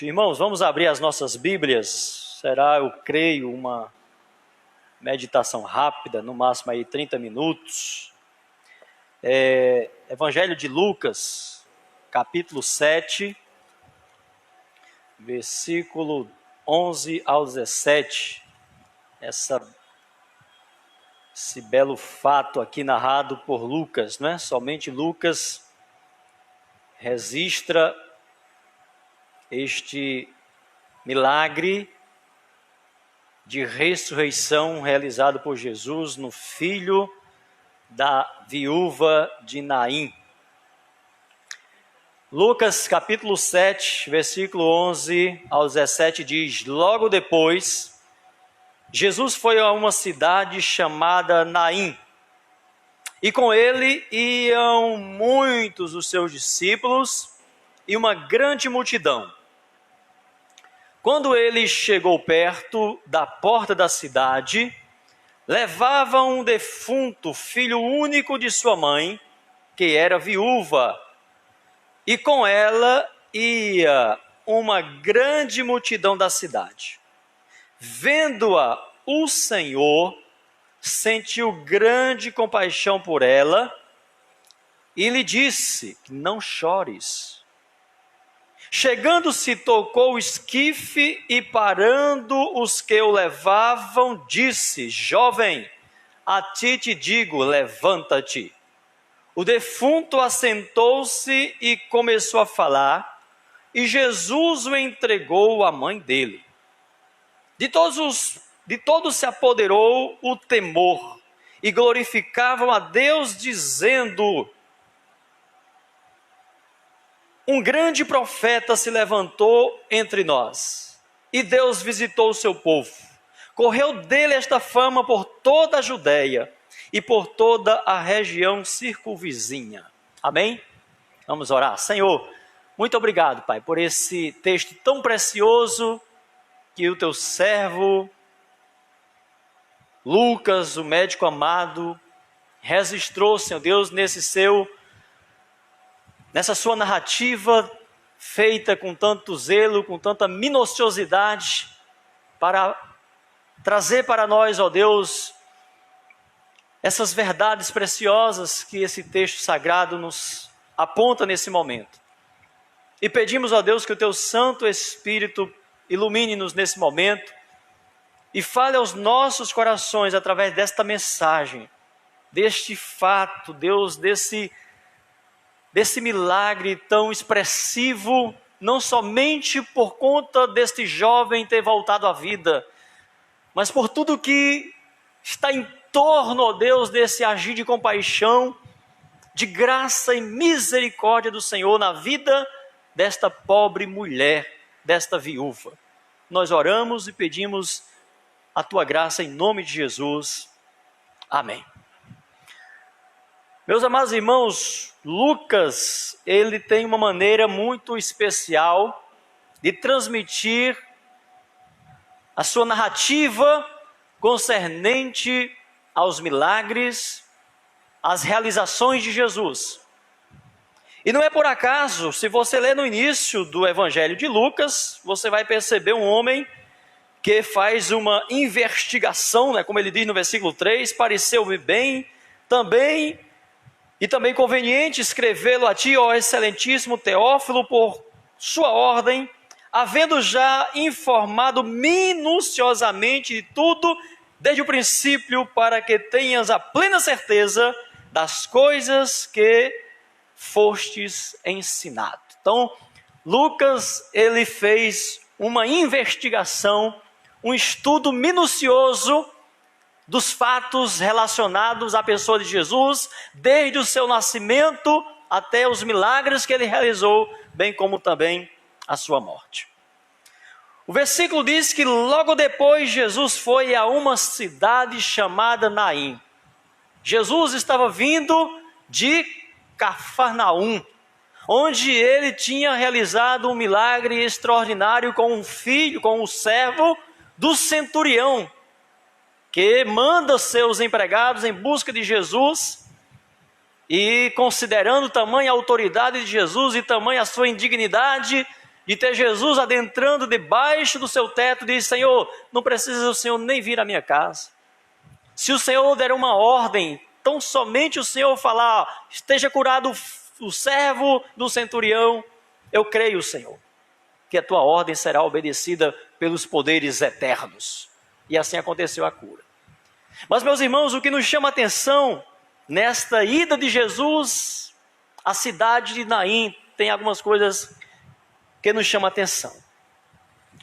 Irmãos, vamos abrir as nossas Bíblias. Será, eu creio, uma meditação rápida, no máximo aí 30 minutos. Evangelho de Lucas, capítulo 7, versículo 11 ao 17. Esse belo fato aqui narrado por Lucas, né? Somente Lucas registra este milagre de ressurreição realizado por Jesus no filho da viúva de Naim. Lucas capítulo 7, versículo 11 ao 17 diz: Logo depois, Jesus foi a uma cidade chamada Naim, e com ele iam muitos dos seus discípulos e uma grande multidão. Quando ele chegou perto da porta da cidade, levava um defunto, filho único de sua mãe, que era viúva, e com ela ia uma grande multidão da cidade. Vendo-a, o Senhor sentiu grande compaixão por ela e lhe disse: Não chores. Chegando-se, tocou o esquife e, parando os que o levavam, disse: Jovem, a ti te digo, levanta-te. O defunto assentou-se e começou a falar, e Jesus o entregou à mãe dele. De todos se apoderou o temor, e glorificavam a Deus, dizendo: Um grande profeta se levantou entre nós, e Deus visitou o seu povo. Correu dele esta fama por toda a Judéia e por toda a região circunvizinha. Amém? Vamos orar. Senhor, muito obrigado, Pai, por esse texto tão precioso que o teu servo Lucas, o médico amado, registrou, Senhor Deus, nessa sua narrativa feita com tanto zelo, com tanta minuciosidade, para trazer para nós, ó Deus, essas verdades preciosas que esse texto sagrado nos aponta nesse momento. E pedimos, ó Deus, que o teu Santo Espírito ilumine-nos nesse momento e fale aos nossos corações através desta mensagem, deste fato, Deus, desse milagre tão expressivo, não somente por conta deste jovem ter voltado à vida, mas por tudo que está em torno, ó Deus, desse agir de compaixão, de graça e misericórdia do Senhor na vida desta pobre mulher, desta viúva. Nós oramos e pedimos a tua graça em nome de Jesus. Amém. Meus amados irmãos, Lucas, ele tem uma maneira muito especial de transmitir a sua narrativa concernente aos milagres, às realizações de Jesus. E não é por acaso, se você ler no início do Evangelho de Lucas, você vai perceber um homem que faz uma investigação, né, como ele diz no versículo 3, pareceu-me bem também conveniente escrevê-lo a ti, ó excelentíssimo Teófilo, por sua ordem, havendo já informado minuciosamente de tudo, desde o princípio, para que tenhas a plena certeza das coisas que fostes ensinado. Então, Lucas, ele fez uma investigação, um estudo minucioso dos fatos relacionados à pessoa de Jesus, desde o seu nascimento até os milagres que ele realizou, bem como também a sua morte. O versículo diz que logo depois Jesus foi a uma cidade chamada Naim. Jesus estava vindo de Cafarnaum, onde ele tinha realizado um milagre extraordinário com um filho, com um servo do centurião, que manda seus empregados em busca de Jesus, e considerando tamanha autoridade de Jesus e tamanha a sua indignidade, de ter Jesus adentrando debaixo do seu teto, diz: Senhor, não precisa o Senhor nem vir à minha casa. Se o Senhor der uma ordem, tão somente o Senhor falar: esteja curado o servo do centurião, eu creio, Senhor, que a tua ordem será obedecida pelos poderes eternos. E assim aconteceu a cura. Mas, meus irmãos, o que nos chama a atenção nesta ida de Jesus à cidade de Naim, tem algumas coisas que nos chamam a atenção.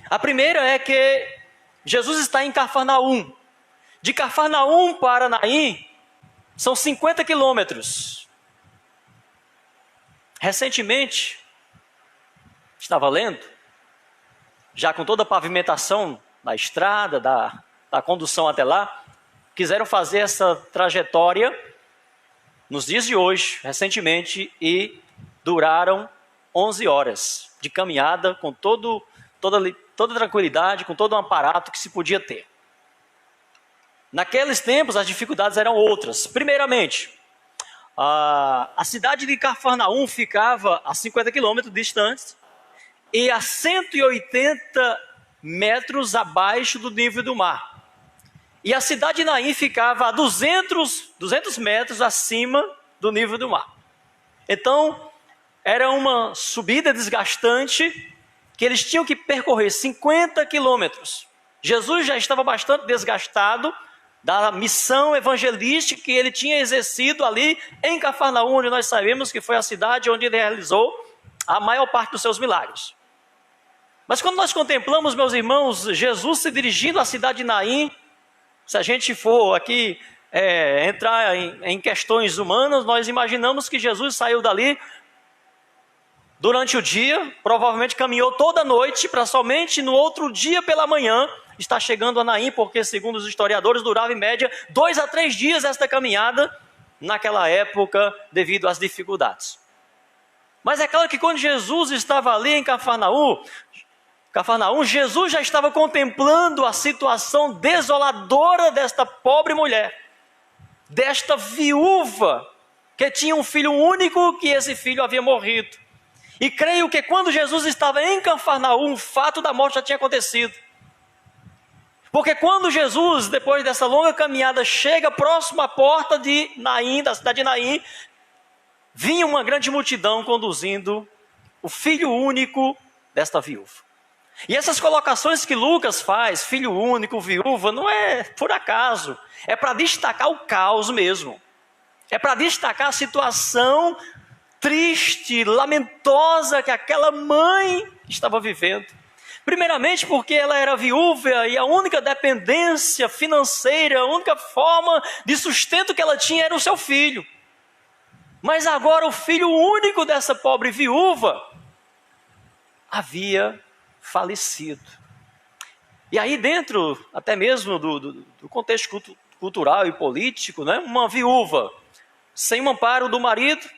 A primeira é que Jesus está em Cafarnaum. De Cafarnaum para Naim são 50 quilômetros. Recentemente, estava lendo, já com toda a pavimentação da estrada, da condução até lá, quiseram fazer essa trajetória nos dias de hoje, recentemente, e duraram 11 horas de caminhada, com toda tranquilidade, com todo um aparato que se podia ter. Naqueles tempos, as dificuldades eram outras. Primeiramente, a cidade de Cafarnaum ficava a 50 quilômetros distante e a 180 metros abaixo do nível do mar. E a cidade de Naim ficava a 200 metros acima do nível do mar. Então, era uma subida desgastante que eles tinham que percorrer 50 quilômetros. Jesus já estava bastante desgastado da missão evangelística que ele tinha exercido ali em Cafarnaum, onde nós sabemos que foi a cidade onde ele realizou a maior parte dos seus milagres. Mas quando nós contemplamos, meus irmãos, Jesus se dirigindo à cidade de Naim, se a gente for aqui entrar em questões humanas, nós imaginamos que Jesus saiu dali durante o dia, provavelmente caminhou toda a noite, para somente no outro dia pela manhã estar chegando a Naim, porque segundo os historiadores durava em média 2 a 3 dias esta caminhada naquela época devido às dificuldades. Mas é claro que quando Jesus estava ali em Cafarnaum, Jesus já estava contemplando a situação desoladora desta pobre mulher, desta viúva que tinha um filho único, que esse filho havia morrido. E creio que quando Jesus estava em Cafarnaum, o fato da morte já tinha acontecido. Porque quando Jesus, depois dessa longa caminhada, chega próximo à porta de Naim, da cidade de Naim, vinha uma grande multidão conduzindo o filho único desta viúva. E essas colocações que Lucas faz, filho único, viúva, não é por acaso. É para destacar o caos mesmo. É para destacar a situação triste, lamentosa que aquela mãe estava vivendo. Primeiramente porque ela era viúva e a única dependência financeira, a única forma de sustento que ela tinha era o seu filho. Mas agora o filho único dessa pobre viúva havia falecido. E aí dentro até mesmo do contexto cultural e político, né? Uma viúva sem o amparo do marido,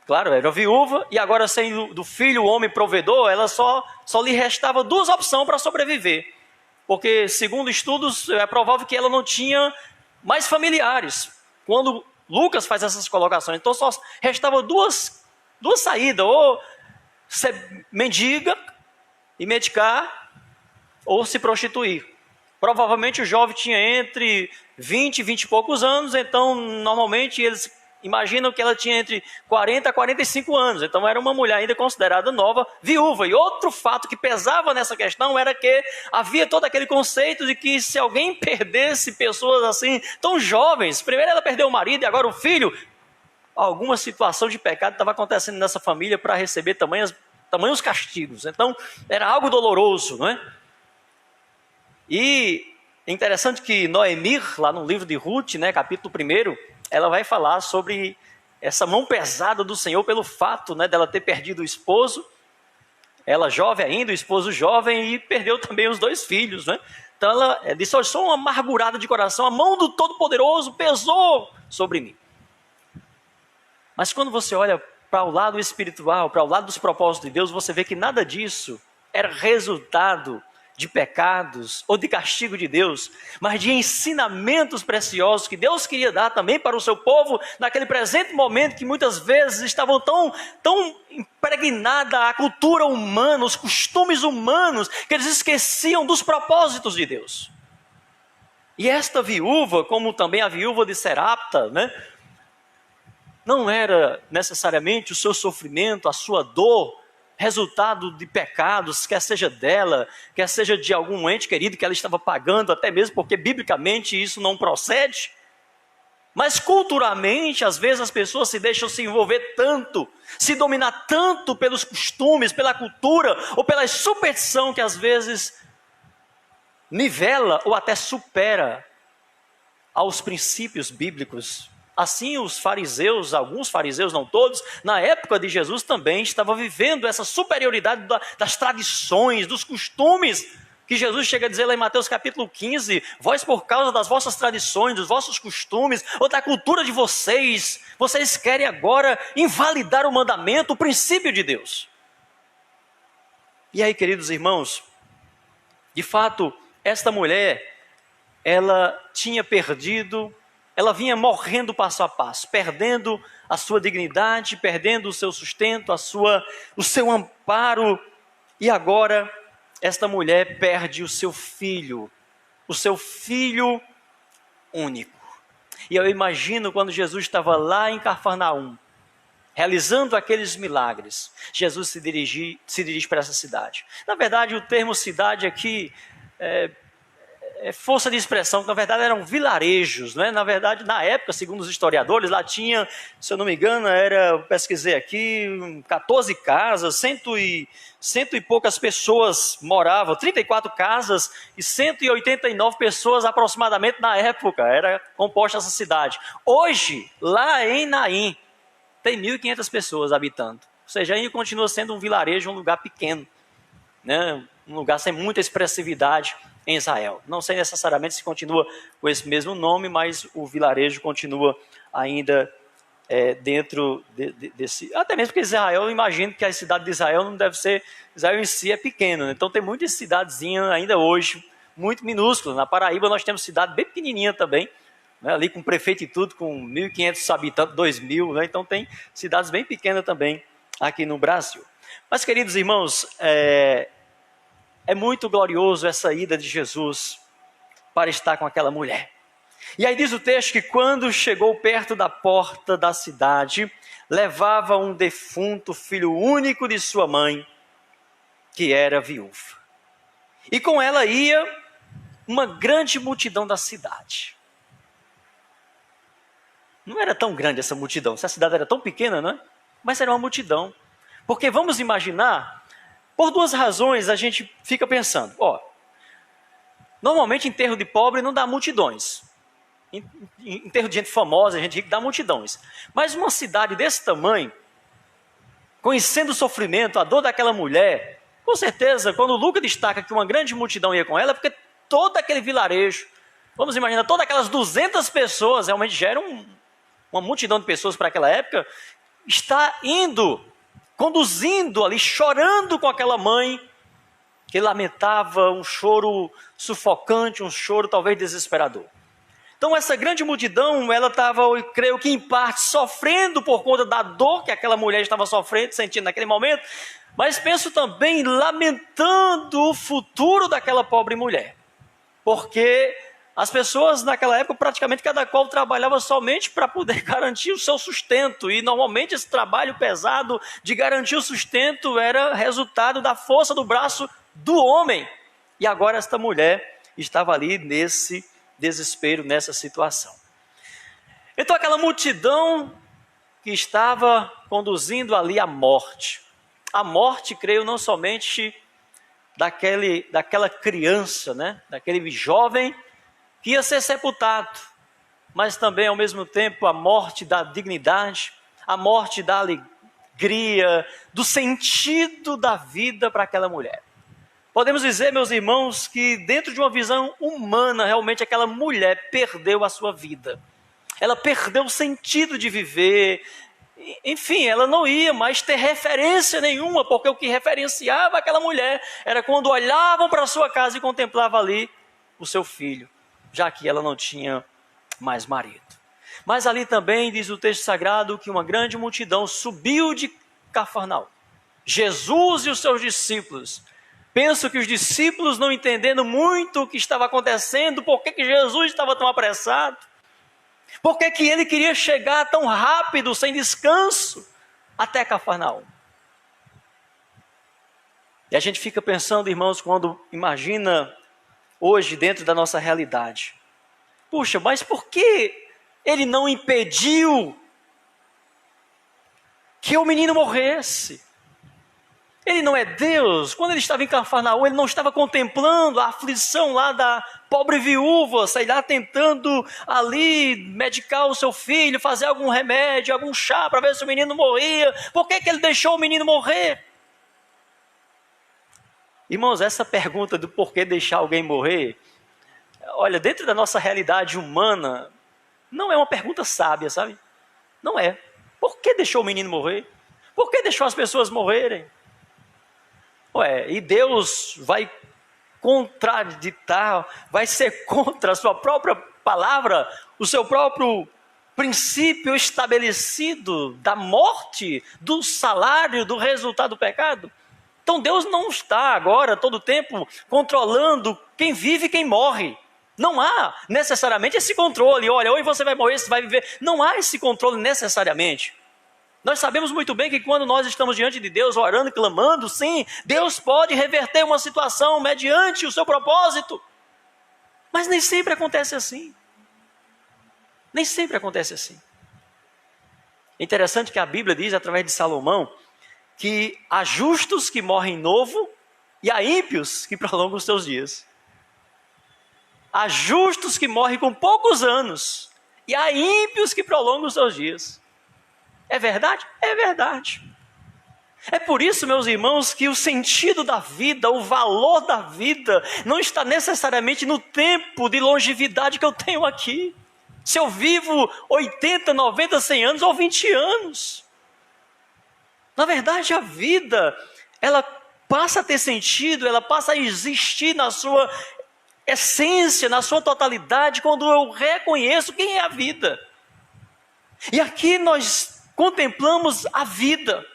claro, era viúva, e agora sem do filho, o homem provedor, ela só lhe restava 2 opções para sobreviver. Porque, segundo estudos, é provável que ela não tinha mais familiares. Quando Lucas faz essas colocações, então só restava duas saídas, ou ser mendiga e medicar, ou se prostituir. Provavelmente o jovem tinha entre 20 e 20 e poucos anos, então normalmente eles imaginam que ela tinha entre 40 a 45 anos, então era uma mulher ainda considerada nova, viúva. E outro fato que pesava nessa questão era que havia todo aquele conceito de que se alguém perdesse pessoas assim, tão jovens, primeiro ela perdeu o marido e agora o filho, alguma situação de pecado estava acontecendo nessa família para receber tamanhos castigos. Então era algo doloroso, não é? E é interessante que Noemi, lá no livro de Ruth, né, capítulo 1, ela vai falar sobre essa mão pesada do Senhor pelo fato, né, dela ter perdido o esposo, ela jovem ainda, o esposo jovem, e perdeu também os 2 filhos, né? Então ela disse: eu sou uma amargurada de coração, a mão do Todo-Poderoso pesou sobre mim. Mas quando você olha para o lado espiritual, para o lado dos propósitos de Deus, você vê que nada disso era resultado de pecados ou de castigo de Deus, mas de ensinamentos preciosos que Deus queria dar também para o seu povo naquele presente momento que muitas vezes estavam tão impregnada a cultura humana, os costumes humanos, que eles esqueciam dos propósitos de Deus. E esta viúva, como também a viúva de Serapta, né, não era necessariamente o seu sofrimento, a sua dor, resultado de pecados, quer seja dela, quer seja de algum ente querido que ela estava pagando, até mesmo porque biblicamente isso não procede. Mas culturalmente, às vezes as pessoas se deixam se envolver tanto, se dominar tanto pelos costumes, pela cultura ou pela superstição que às vezes nivela ou até supera aos princípios bíblicos. Assim os fariseus, alguns fariseus, não todos, na época de Jesus também estavam vivendo essa superioridade das tradições, dos costumes, que Jesus chega a dizer lá em Mateus capítulo 15, vós por causa das vossas tradições, dos vossos costumes, ou da cultura de vocês, vocês querem agora invalidar o mandamento, o princípio de Deus. E aí, queridos irmãos, de fato, esta mulher, ela tinha perdido, ela vinha morrendo passo a passo, perdendo a sua dignidade, perdendo o seu sustento, o seu amparo. E agora, esta mulher perde o seu filho único. E eu imagino quando Jesus estava lá em Cafarnaum, realizando aqueles milagres, Jesus se dirige para essa cidade. Na verdade, o termo cidade aqui é força de expressão, que na verdade eram vilarejos, né? Na verdade, na época, segundo os historiadores, lá tinha, se eu não me engano, eu pesquisei aqui, 14 casas, cento e poucas pessoas moravam, 34 casas e 189 pessoas aproximadamente na época, era composta essa cidade. Hoje, lá em Naim, tem 1.500 pessoas habitando, ou seja, ainda continua sendo um vilarejo, um lugar pequeno, né? Um lugar sem muita expressividade em Israel. Não sei necessariamente se continua com esse mesmo nome, mas o vilarejo continua ainda dentro desse... Até mesmo porque Israel, eu imagino que a cidade de Israel não deve ser... Israel em si é pequeno, né? Então tem muitas cidadezinhas ainda hoje, muito minúsculas. Na Paraíba nós temos cidade bem pequenininha também, né? Ali com prefeito e tudo, com 1.500 habitantes, 2.000, né? Então tem cidades bem pequenas também aqui no Brasil. Mas, queridos irmãos, é muito glorioso essa ida de Jesus para estar com aquela mulher. E aí diz o texto que quando chegou perto da porta da cidade, levava um defunto filho único de sua mãe, que era viúva. E com ela ia uma grande multidão da cidade. Não era tão grande essa multidão, se a cidade era tão pequena, não é? Mas era uma multidão. Porque vamos imaginar... Por duas razões a gente fica pensando. Normalmente enterro de pobre não dá multidões. Enterro de gente famosa, gente rica, dá multidões. Mas uma cidade desse tamanho, conhecendo o sofrimento, a dor daquela mulher, com certeza, quando o Lucas destaca que uma grande multidão ia com ela, porque todo aquele vilarejo, vamos imaginar, todas aquelas 200 pessoas, realmente geram uma multidão de pessoas para aquela época, está conduzindo ali, chorando com aquela mãe, que lamentava um choro sufocante, um choro talvez desesperador. Então essa grande multidão, ela estava, eu creio que em parte, sofrendo por conta da dor que aquela mulher estava sofrendo, sentindo naquele momento, mas penso também lamentando o futuro daquela pobre mulher, porque as pessoas naquela época, praticamente cada qual trabalhava somente para poder garantir o seu sustento. E normalmente esse trabalho pesado de garantir o sustento era resultado da força do braço do homem. E agora esta mulher estava ali nesse desespero, nessa situação. Então aquela multidão que estava conduzindo ali a morte. A morte, creio, não somente daquela criança, né? Daquele jovem que ia ser sepultado, mas também ao mesmo tempo a morte da dignidade, a morte da alegria, do sentido da vida para aquela mulher. Podemos dizer, meus irmãos, que dentro de uma visão humana, realmente aquela mulher perdeu a sua vida. Ela perdeu o sentido de viver, Enfim, ela não ia mais ter referência nenhuma, porque o que referenciava aquela mulher era quando olhavam para a sua casa e contemplavam ali o seu filho, já que ela não tinha mais marido. Mas ali também diz o texto sagrado que uma grande multidão subiu de Cafarnaum. Jesus e os seus discípulos. Penso que os discípulos, não entendendo muito o que estava acontecendo, por que Jesus estava tão apressado, por que ele queria chegar tão rápido, sem descanso, até Cafarnaum. E a gente fica pensando, irmãos, quando imagina hoje dentro da nossa realidade. Puxa, mas por que ele não impediu que o menino morresse? Ele não é Deus. Quando ele estava em Cafarnaum, ele não estava contemplando a aflição lá da pobre viúva, sei lá, tentando ali medicar o seu filho, fazer algum remédio, algum chá para ver se o menino morria. Por que ele deixou o menino morrer? Irmãos, essa pergunta do porquê deixar alguém morrer, olha, dentro da nossa realidade humana, não é uma pergunta sábia, sabe? Não é. Por que deixou o menino morrer? Por que deixou as pessoas morrerem? E Deus vai contraditar, vai ser contra a sua própria palavra, o seu próprio princípio estabelecido da morte, do salário, do resultado do pecado. Então Deus não está agora, todo o tempo, controlando quem vive e quem morre. Não há necessariamente esse controle. Olha, hoje você vai morrer, você vai viver. Não há esse controle necessariamente. Nós sabemos muito bem que quando nós estamos diante de Deus, orando e clamando, sim, Deus pode reverter uma situação mediante o seu propósito. Mas nem sempre acontece assim. Nem sempre acontece assim. É interessante que a Bíblia diz, através de Salomão, que há justos que morrem novo e há ímpios que prolongam os seus dias. Há justos que morrem com poucos anos e há ímpios que prolongam os seus dias. É verdade? É verdade. É por isso, meus irmãos, que o sentido da vida, o valor da vida, não está necessariamente no tempo de longevidade que eu tenho aqui. Se eu vivo 80, 90, 100 anos ou 20 anos. Na verdade, a vida, ela passa a ter sentido, ela passa a existir na sua essência, na sua totalidade, quando eu reconheço quem é a vida. E aqui nós contemplamos a vida.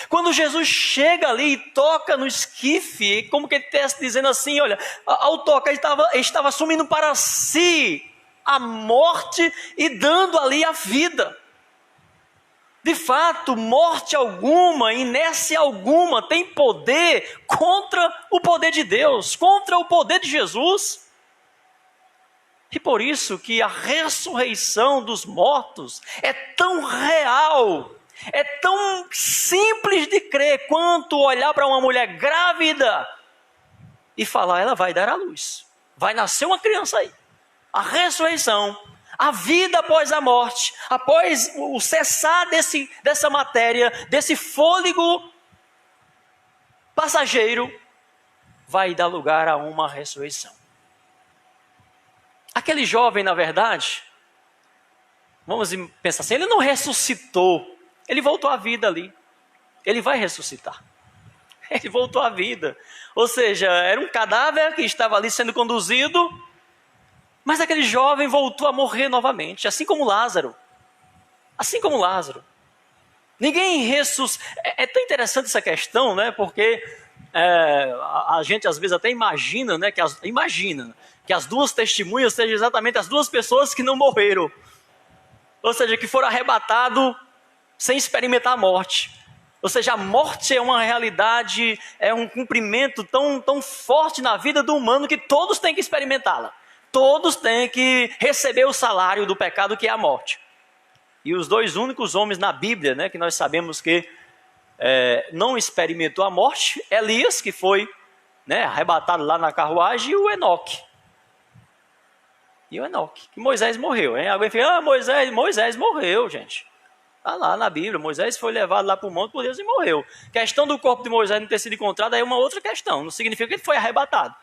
Quando Jesus chega ali e toca no esquife, como que ele está dizendo assim, olha, ao tocar ele estava assumindo para si a morte e dando ali a vida. De fato, morte alguma, inércia alguma tem poder contra o poder de Deus, contra o poder de Jesus. E por isso que a ressurreição dos mortos é tão real, é tão simples de crer quanto olhar para uma mulher grávida e falar, ela vai dar à luz, vai nascer uma criança aí. A ressurreição, a vida após a morte, após o cessar dessa matéria, desse fôlego passageiro, vai dar lugar a uma ressurreição. Aquele jovem, na verdade, vamos pensar assim, ele não ressuscitou, ele voltou à vida ali. Ele vai ressuscitar. Ele voltou à vida. Ou seja, era um cadáver que estava ali sendo conduzido, mas aquele jovem voltou a morrer novamente, assim como Lázaro. Assim como Lázaro. Ninguém ressuscita. É tão interessante essa questão, né? Porque a gente às vezes até imagina, né? Que as duas testemunhas sejam exatamente as duas pessoas que não morreram. Ou seja, que foram arrebatados sem experimentar a morte. Ou seja, a morte é uma realidade, é um cumprimento tão forte na vida do humano que todos têm que experimentá-la. Todos têm que receber o salário do pecado, que é a morte. E os dois únicos homens na Bíblia, né, que nós sabemos que não experimentou a morte, Elias, que foi, né, arrebatado lá na carruagem, e o Enoque. Que Moisés morreu. Hein? Alguém fala, Moisés morreu, gente. Está lá na Bíblia, Moisés foi levado lá para o monte por Deus e morreu. A questão do corpo de Moisés não ter sido encontrado é uma outra questão, não significa que ele foi arrebatado.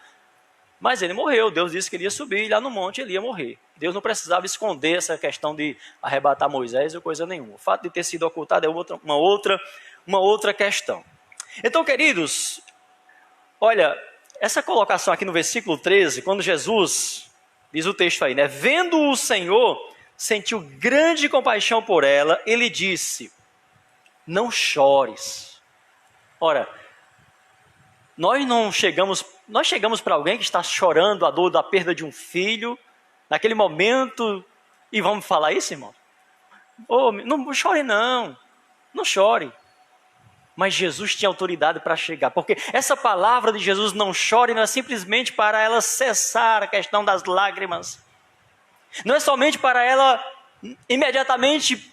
Mas ele morreu, Deus disse que ele ia subir, e lá no monte ele ia morrer. Deus não precisava esconder essa questão de arrebatar Moisés ou coisa nenhuma. O fato de ter sido ocultado é uma outra questão. Então, queridos, olha, essa colocação aqui no versículo 13, quando Jesus, diz o texto aí, né? Vendo o Senhor, sentiu grande compaixão por ela, ele disse, não chores. Ora, nós chegamos para alguém que está chorando a dor da perda de um filho, naquele momento, e vamos falar isso, irmão? Oh, não chore não chore. Mas Jesus tinha autoridade para chegar, porque essa palavra de Jesus, não chore, não é simplesmente para ela cessar a questão das lágrimas. Não é somente para ela imediatamente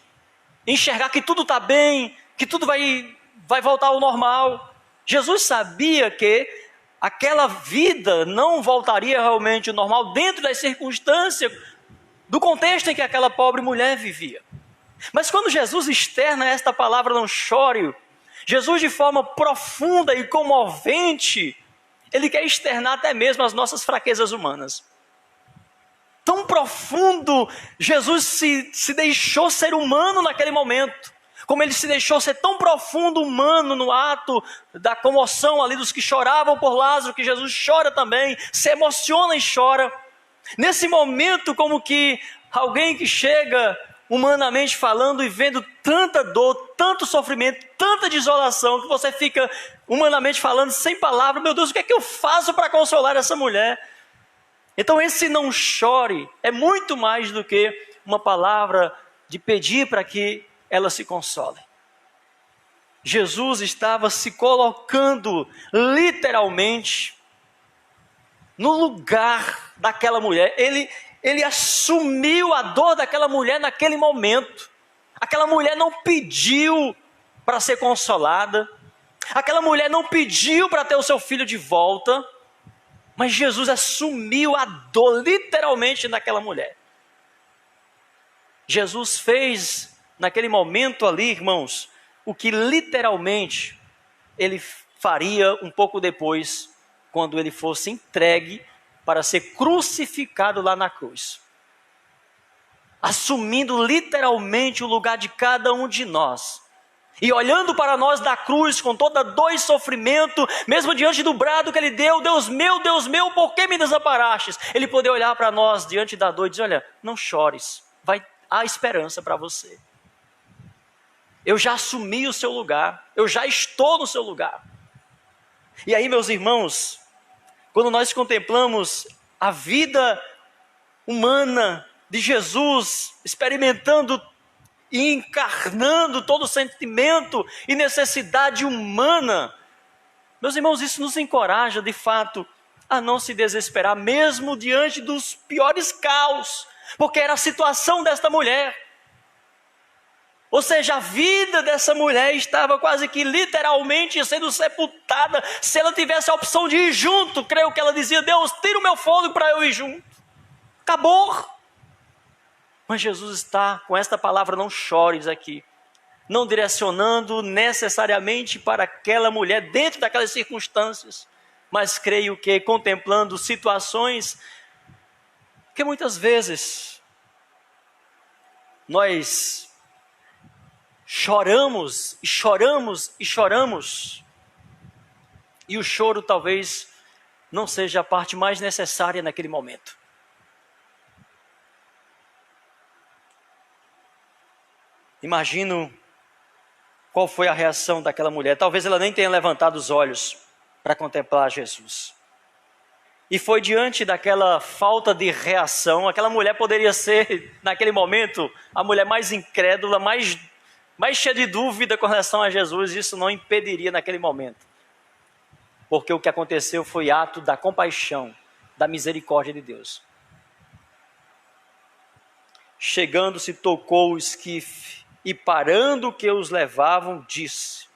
enxergar que tudo está bem, que tudo vai voltar ao normal. Jesus sabia que aquela vida não voltaria realmente ao normal dentro das circunstâncias, do contexto em que aquela pobre mulher vivia. Mas quando Jesus externa esta palavra, não chore, Jesus, de forma profunda e comovente, ele quer externar até mesmo as nossas fraquezas humanas. Tão profundo, Jesus se deixou ser humano naquele momento, como ele se deixou ser tão profundo humano no ato da comoção ali dos que choravam por Lázaro, que Jesus chora também, se emociona e chora. Nesse momento, como que alguém que chega humanamente falando e vendo tanta dor, tanto sofrimento, tanta desolação, que você fica humanamente falando sem palavras, meu Deus, o que é que eu faço para consolar essa mulher? Então esse não chore é muito mais do que uma palavra de pedir para que ela se console. Jesus estava se colocando literalmente no lugar daquela mulher. Ele assumiu a dor daquela mulher naquele momento. Aquela mulher não pediu para ser consolada. Aquela mulher não pediu para ter o seu filho de volta. Mas Jesus assumiu a dor literalmente naquela mulher. Jesus fez naquele momento ali, irmãos, o que literalmente ele faria um pouco depois, quando ele fosse entregue para ser crucificado lá na cruz. Assumindo literalmente o lugar de cada um de nós. E olhando para nós da cruz com toda dor e sofrimento, mesmo diante do brado que ele deu, Deus meu, por que me desamparastes? Ele poder olhar para nós diante da dor e dizer, olha, não chores, há esperança para você. Eu já assumi o seu lugar, eu já estou no seu lugar. E aí, meus irmãos, quando nós contemplamos a vida humana de Jesus, experimentando e encarnando todo o sentimento e necessidade humana, meus irmãos, isso nos encoraja de fato a não se desesperar, mesmo diante dos piores caos, porque era a situação desta mulher. Ou seja, a vida dessa mulher estava quase que literalmente sendo sepultada. Se ela tivesse a opção de ir junto, creio que ela dizia, Deus, tira o meu fôlego para eu ir junto. Acabou. Mas Jesus está com esta palavra, não chores aqui, não direcionando necessariamente para aquela mulher dentro daquelas circunstâncias, mas creio que contemplando situações que muitas vezes nós choramos e choramos e choramos, e o choro talvez não seja a parte mais necessária naquele momento. Imagino qual foi a reação daquela mulher. Talvez ela nem tenha levantado os olhos para contemplar Jesus. E foi diante daquela falta de reação, aquela mulher poderia ser, naquele momento, a mulher mais incrédula, mais cheia de dúvida com relação a Jesus. Isso não impediria naquele momento. Porque o que aconteceu foi ato da compaixão, da misericórdia de Deus. Chegando-se, tocou o esquife, e parando o que os levavam, disse.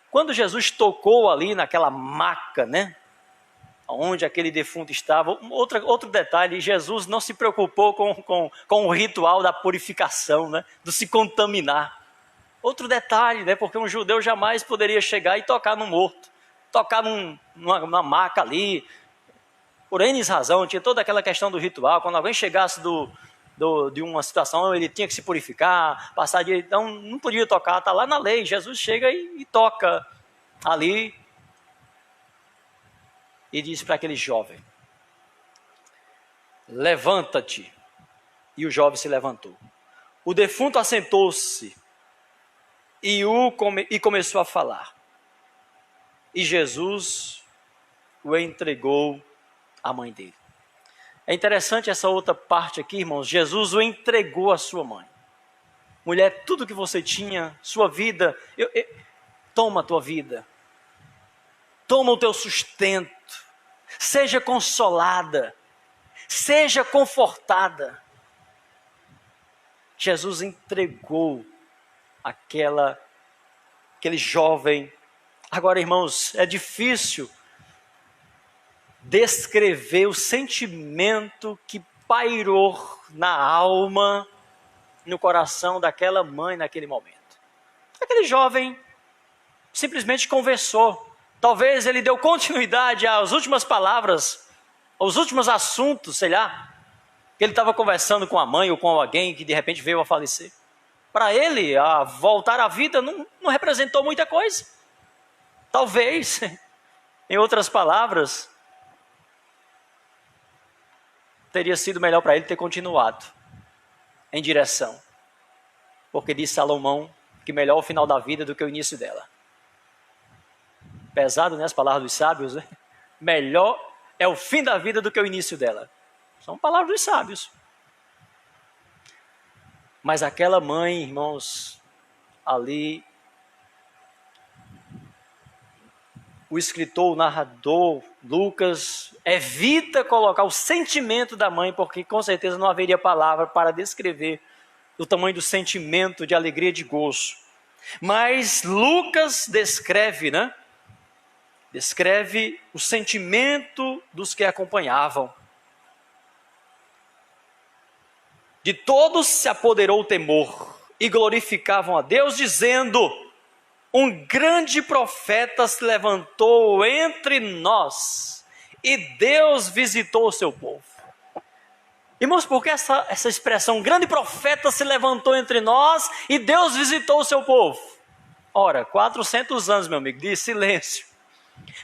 Quando Jesus tocou ali naquela maca, né, onde aquele defunto estava, outro detalhe, Jesus não se preocupou com o ritual da purificação, né, do se contaminar. Outro detalhe, né, porque um judeu jamais poderia chegar e tocar no morto, tocar numa maca ali. por N razão, tinha toda aquela questão do ritual, quando alguém chegasse de uma situação, ele tinha que se purificar, passar de... Então, não podia tocar, está lá na lei. Jesus chega e toca ali e diz para aquele jovem: levanta-te. E o jovem se levantou. O defunto assentou-se e começou a falar. E Jesus o entregou à mãe dele. É interessante essa outra parte aqui, irmãos. Jesus o entregou à sua mãe. Mulher, tudo que você tinha, sua vida, toma a tua vida. Toma o teu sustento. Seja consolada. Seja confortada. Jesus entregou aquele jovem. Agora, irmãos, é difícil descrever o sentimento que pairou na alma, no coração daquela mãe naquele momento. Aquele jovem simplesmente conversou. Talvez ele deu continuidade às últimas palavras, aos últimos assuntos, sei lá, que ele estava conversando com a mãe ou com alguém que de repente veio a falecer. Para ele, voltar à vida não representou muita coisa. Talvez, em outras palavras, teria sido melhor para ele ter continuado em direção. Porque diz Salomão que melhor o final da vida do que o início dela. Pesado, né, as palavras dos sábios, né? Melhor é o fim da vida do que o início dela. São palavras dos sábios. Mas aquela mãe, irmãos, ali, o escritor, o narrador, Lucas, evita colocar o sentimento da mãe, porque com certeza não haveria palavra para descrever o tamanho do sentimento de alegria e de gozo. Mas Lucas descreve, né? Descreve o sentimento dos que acompanhavam. De todos se apoderou o temor e glorificavam a Deus, dizendo: um grande profeta se levantou entre nós e Deus visitou o seu povo. Irmãos, por que essa expressão, um grande profeta se levantou entre nós e Deus visitou o seu povo? Ora, 400 anos, meu amigo, de silêncio.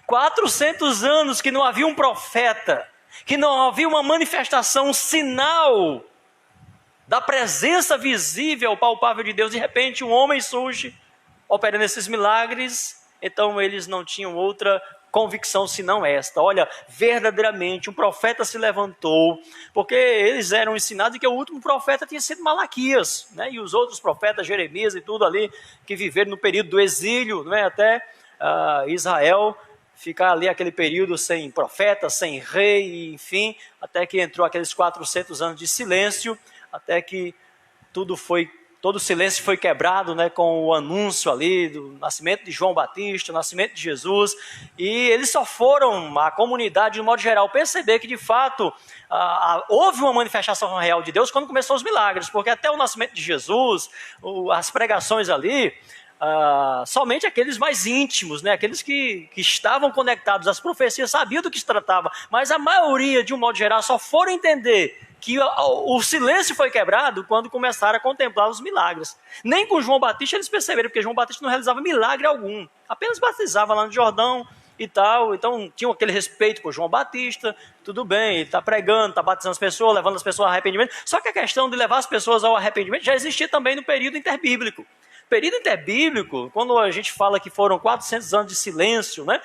400 anos que não havia um profeta, que não havia uma manifestação, um sinal da presença visível, palpável de Deus. De repente um homem surge, operando esses milagres. Então eles não tinham outra convicção senão esta: olha, verdadeiramente um profeta se levantou, porque eles eram ensinados que o último profeta tinha sido Malaquias, né? E os outros profetas, Jeremias e tudo ali, que viveram no período do exílio, não é? Até Israel ficar ali aquele período sem profeta, sem rei, enfim, até que entrou aqueles 400 anos de silêncio, até que todo o silêncio foi quebrado, né, com o anúncio ali do nascimento de João Batista, o nascimento de Jesus. E eles só foram, a comunidade de modo geral, perceber que de fato houve uma manifestação real de Deus quando começou os milagres, porque até o nascimento de Jesus, as pregações ali, somente aqueles mais íntimos, né, aqueles que estavam conectados às profecias sabiam do que se tratava, mas a maioria, de um modo geral, só foram entender que o silêncio foi quebrado quando começaram a contemplar os milagres. Nem com João Batista eles perceberam, porque João Batista não realizava milagre algum, apenas batizava lá no Jordão e tal. Então tinham aquele respeito por João Batista, tudo bem, ele está pregando, está batizando as pessoas, levando as pessoas ao arrependimento. Só que a questão de levar as pessoas ao arrependimento já existia também no período interbíblico. Período interbíblico, quando a gente fala que foram 400 anos de silêncio, né?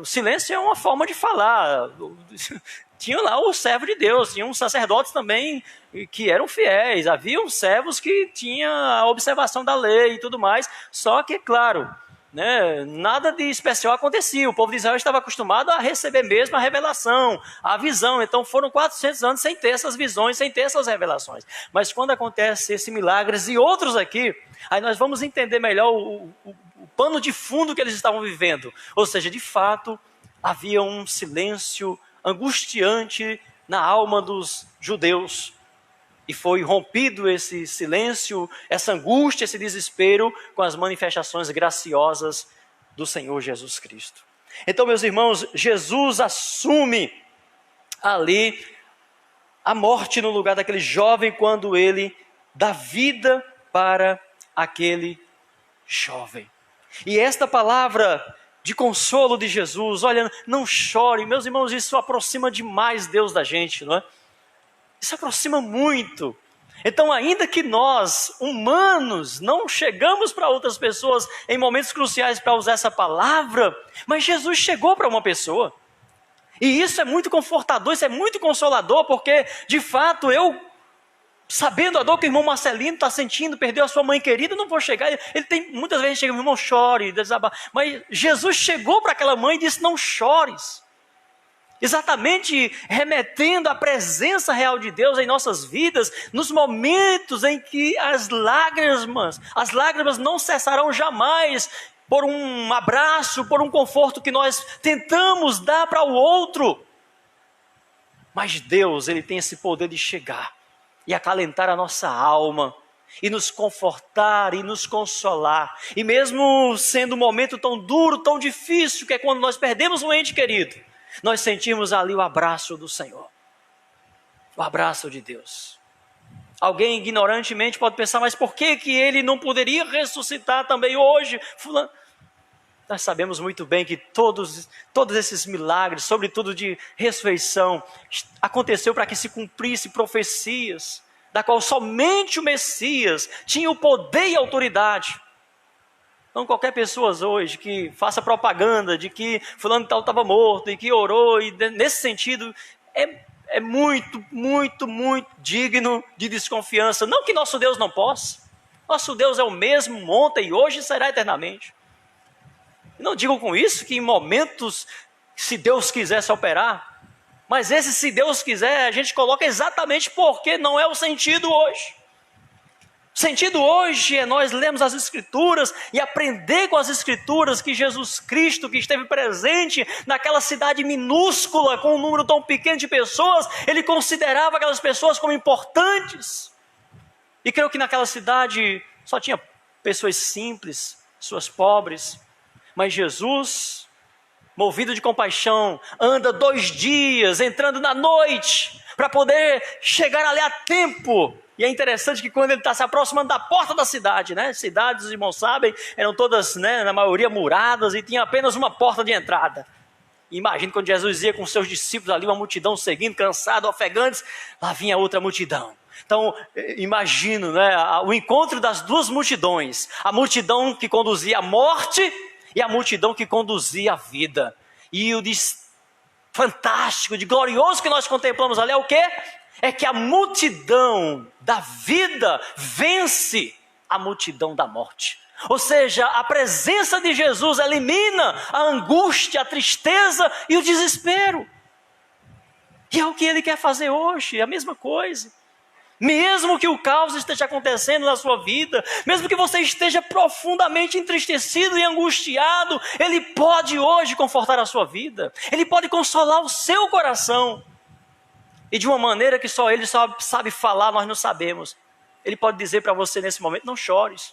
O silêncio é uma forma de falar. Tinha lá o servo de Deus, tinham sacerdotes também que eram fiéis, haviam servos que tinham a observação da lei e tudo mais, só que, claro, né, nada de especial acontecia. O povo de Israel estava acostumado a receber mesmo a revelação, a visão. Então foram 400 anos sem ter essas visões, sem ter essas revelações. Mas quando acontece esses milagres e outros aqui, aí nós vamos entender melhor o pano de fundo que eles estavam vivendo. Ou seja, de fato, havia um silêncio angustiante na alma dos judeus. E foi rompido esse silêncio, essa angústia, esse desespero com as manifestações graciosas do Senhor Jesus Cristo. Então, meus irmãos, Jesus assume ali a morte no lugar daquele jovem quando ele dá vida para aquele jovem. E esta palavra de consolo de Jesus, olha, não chore, meus irmãos, isso aproxima demais Deus da gente, não é? Isso aproxima muito. Então, ainda que nós, humanos, não chegamos para outras pessoas em momentos cruciais para usar essa palavra, mas Jesus chegou para uma pessoa. E isso é muito confortador, isso é muito consolador, porque, de fato, eu, sabendo a dor que o irmão Marcelino está sentindo, perdeu a sua mãe querida, não vou chegar. Ele tem, muitas vezes chega, meu irmão, chore, desabafa. Mas Jesus chegou para aquela mãe e disse, não chores. Exatamente remetendo à presença real de Deus em nossas vidas, nos momentos em que as lágrimas não cessarão jamais, por um abraço, por um conforto que nós tentamos dar para o outro. Mas Deus, Ele tem esse poder de chegar e acalentar a nossa alma, e nos confortar, e nos consolar. E mesmo sendo um momento tão duro, tão difícil, que é quando nós perdemos um ente querido, nós sentimos ali o abraço do Senhor, o abraço de Deus. Alguém ignorantemente pode pensar, mas por que Ele não poderia ressuscitar também hoje? Fulano? Nós sabemos muito bem que todos esses milagres, sobretudo de ressurreição, aconteceu para que se cumprisse profecias, da qual somente o Messias tinha o poder e a autoridade. Então qualquer pessoa hoje que faça propaganda de que fulano tal estava morto e que orou, e nesse sentido é muito, muito, muito digno de desconfiança. Não que nosso Deus não possa, nosso Deus é o mesmo ontem e hoje e será eternamente. Não digo com isso que em momentos, se Deus quisesse operar, mas esse se Deus quiser, a gente coloca exatamente porque não é o sentido hoje. O sentido hoje é nós lermos as Escrituras e aprender com as Escrituras que Jesus Cristo, que esteve presente naquela cidade minúscula, com um número tão pequeno de pessoas, Ele considerava aquelas pessoas como importantes. E creio que naquela cidade só tinha pessoas simples, pessoas pobres, mas Jesus, movido de compaixão, anda 2 dias, entrando na noite, para poder chegar ali a tempo. E é interessante que quando ele está se aproximando da porta da cidade, né? Cidades, os irmãos sabem, eram todas, né, na maioria muradas, e tinha apenas uma porta de entrada. Imagina quando Jesus ia com seus discípulos ali, uma multidão seguindo, cansado, ofegantes, lá vinha outra multidão. Então, imagino, né, o encontro das 2 multidões, a multidão que conduzia à morte e a multidão que conduzia à vida. E o fantástico, de glorioso que nós contemplamos ali é o quê? É que a multidão da vida vence a multidão da morte. Ou seja, a presença de Jesus elimina a angústia, a tristeza e o desespero. E é o que Ele quer fazer hoje, é a mesma coisa. Mesmo que o caos esteja acontecendo na sua vida, mesmo que você esteja profundamente entristecido e angustiado, Ele pode hoje confortar a sua vida. Ele pode consolar o seu coração. E de uma maneira que só Ele sabe falar, nós não sabemos. Ele pode dizer para você nesse momento, não chores.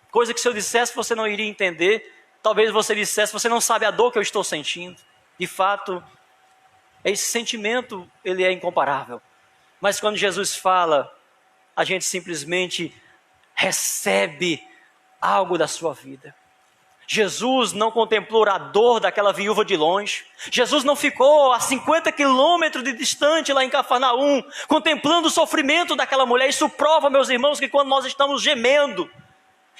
Coisa que se eu dissesse você não iria entender. Talvez você dissesse, você não sabe a dor que eu estou sentindo. De fato, esse sentimento, ele é incomparável. Mas quando Jesus fala, a gente simplesmente recebe algo da sua vida. Jesus não contemplou a dor daquela viúva de longe. Jesus não ficou a 50 quilômetros de distante lá em Cafarnaum, contemplando o sofrimento daquela mulher. Isso prova, meus irmãos, que quando nós estamos gemendo,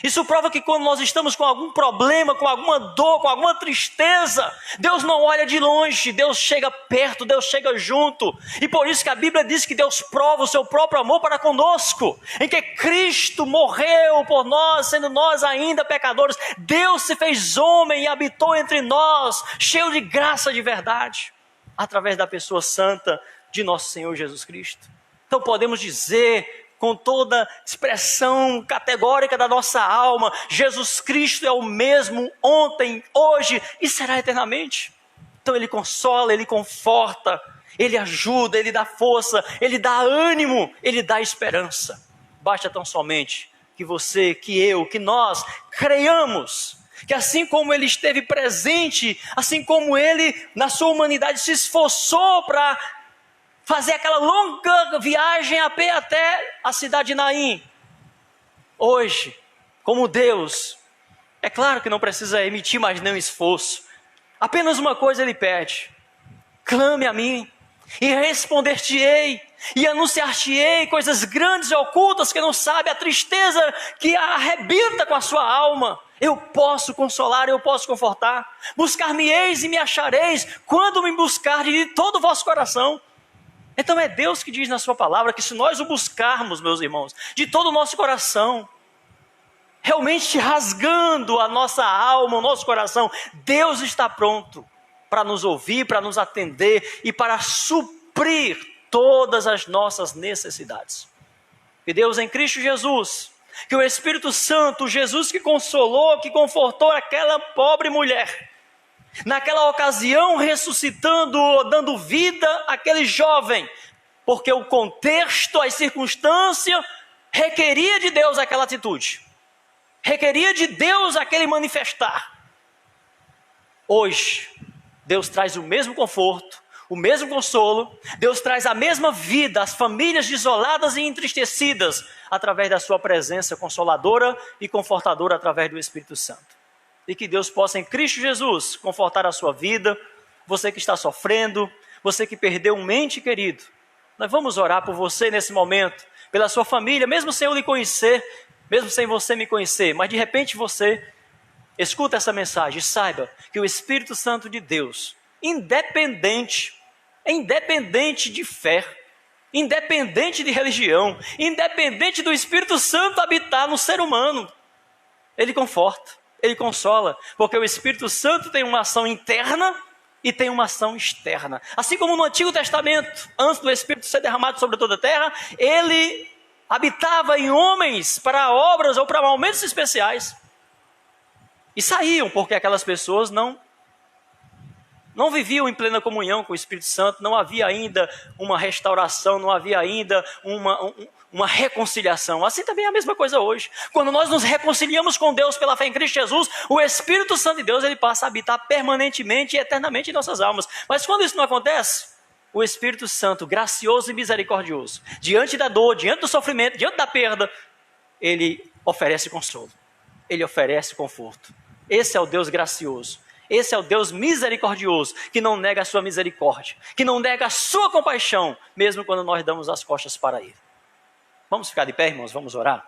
isso prova que quando nós estamos com algum problema, com alguma dor, com alguma tristeza, Deus não olha de longe, Deus chega perto, Deus chega junto. E por isso que a Bíblia diz que Deus prova o seu próprio amor para conosco, em que Cristo morreu por nós, sendo nós ainda pecadores. Deus se fez homem e habitou entre nós, cheio de graça de verdade, através da pessoa santa de nosso Senhor Jesus Cristo. Então podemos dizer, com toda expressão categórica da nossa alma, Jesus Cristo é o mesmo ontem, hoje e será eternamente. Então Ele consola, Ele conforta, Ele ajuda, Ele dá força, Ele dá ânimo, Ele dá esperança. Basta tão somente que você, que eu, que nós creiamos que assim como Ele esteve presente, assim como Ele na sua humanidade se esforçou para fazer aquela longa viagem a pé até a cidade de Naim. Hoje, como Deus, é claro que não precisa emitir mais nenhum esforço. Apenas uma coisa ele pede: clame a mim, e responder-te-ei, e anunciar-te-ei coisas grandes e ocultas que não sabe, a tristeza que arrebenta com a sua alma. Eu posso consolar, eu posso confortar. Buscar-me-eis e me achareis, quando me buscardes de todo o vosso coração. Então é Deus que diz na sua palavra que se nós o buscarmos, meus irmãos, de todo o nosso coração, realmente rasgando a nossa alma, o nosso coração, Deus está pronto para nos ouvir, para nos atender e para suprir todas as nossas necessidades. E Deus em Cristo Jesus, que o Espírito Santo, Jesus que consolou, que confortou aquela pobre mulher, naquela ocasião ressuscitando, dando vida àquele jovem, porque o contexto, as circunstâncias requeria de Deus aquela atitude, requeria de Deus aquele manifestar. Hoje, Deus traz o mesmo conforto, o mesmo consolo, Deus traz a mesma vida às famílias desoladas e entristecidas, através da sua presença consoladora e confortadora através do Espírito Santo. E que Deus possa em Cristo Jesus confortar a sua vida, você que está sofrendo, você que perdeu um ente querido. Nós vamos orar por você nesse momento, pela sua família, mesmo sem eu lhe conhecer, mesmo sem você me conhecer, mas de repente você escuta essa mensagem e saiba que o Espírito Santo de Deus, independente de fé, independente de religião, independente do Espírito Santo habitar no ser humano, ele conforta, ele consola, porque o Espírito Santo tem uma ação interna e tem uma ação externa. Assim como no Antigo Testamento, antes do Espírito ser derramado sobre toda a terra, ele habitava em homens para obras ou para momentos especiais. E saíam, porque aquelas pessoas não viviam em plena comunhão com o Espírito Santo, não havia ainda uma restauração, não havia ainda uma reconciliação. Assim também é a mesma coisa hoje. Quando nós nos reconciliamos com Deus pela fé em Cristo Jesus, o Espírito Santo de Deus ele passa a habitar permanentemente e eternamente em nossas almas. Mas quando isso não acontece, o Espírito Santo, gracioso e misericordioso, diante da dor, diante do sofrimento, diante da perda, ele oferece consolo, ele oferece conforto. Esse é o Deus gracioso, esse é o Deus misericordioso, que não nega a sua misericórdia, que não nega a sua compaixão, mesmo quando nós damos as costas para ele. Vamos ficar de pé, irmãos, vamos orar?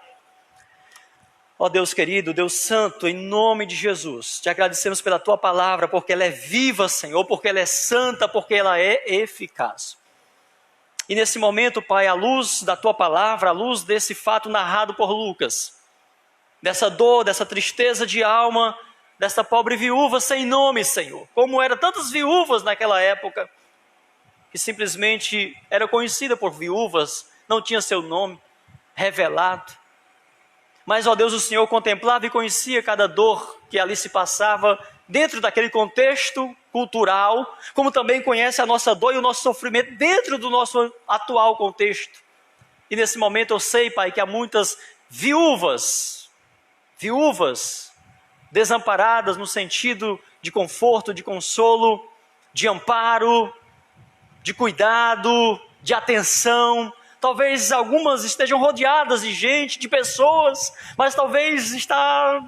Ó Deus querido, Deus santo, em nome de Jesus, te agradecemos pela tua palavra, porque ela é viva, Senhor, porque ela é santa, porque ela é eficaz. E nesse momento, Pai, à luz da tua palavra, à luz desse fato narrado por Lucas, dessa dor, dessa tristeza de alma, dessa pobre viúva sem nome, Senhor, como eram tantas viúvas naquela época, que simplesmente era conhecida por viúvas, não tinha seu nome revelado. Mas, ó Deus, o Senhor contemplava e conhecia cada dor que ali se passava dentro daquele contexto cultural, como também conhece a nossa dor e o nosso sofrimento dentro do nosso atual contexto. E nesse momento eu sei, Pai, que há muitas viúvas desamparadas no sentido de conforto, de consolo, de amparo, de cuidado, de atenção. Talvez algumas estejam rodeadas de gente, de pessoas, mas talvez está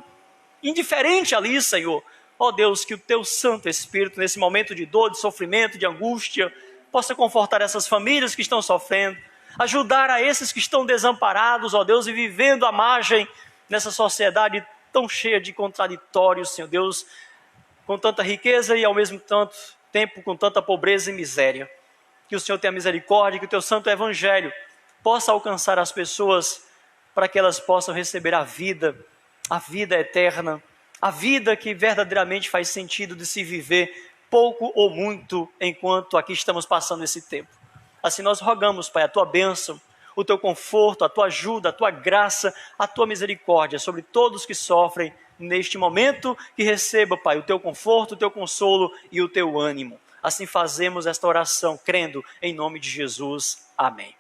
indiferente ali, Senhor. Ó Deus, que o teu Santo Espírito, nesse momento de dor, de sofrimento, de angústia, possa confortar essas famílias que estão sofrendo, ajudar a esses que estão desamparados, ó Deus, e vivendo à margem nessa sociedade tão cheia de contraditórios, Senhor Deus, com tanta riqueza e ao mesmo tempo com tanta pobreza e miséria. Que o Senhor tenha misericórdia, que o teu santo evangelho possa alcançar as pessoas para que elas possam receber a vida eterna, a vida que verdadeiramente faz sentido de se viver pouco ou muito enquanto aqui estamos passando esse tempo. Assim nós rogamos, Pai, a tua bênção, o teu conforto, a tua ajuda, a tua graça, a tua misericórdia sobre todos que sofrem neste momento, que receba, Pai, o teu conforto, o teu consolo e o teu ânimo. Assim fazemos esta oração, crendo em nome de Jesus. Amém.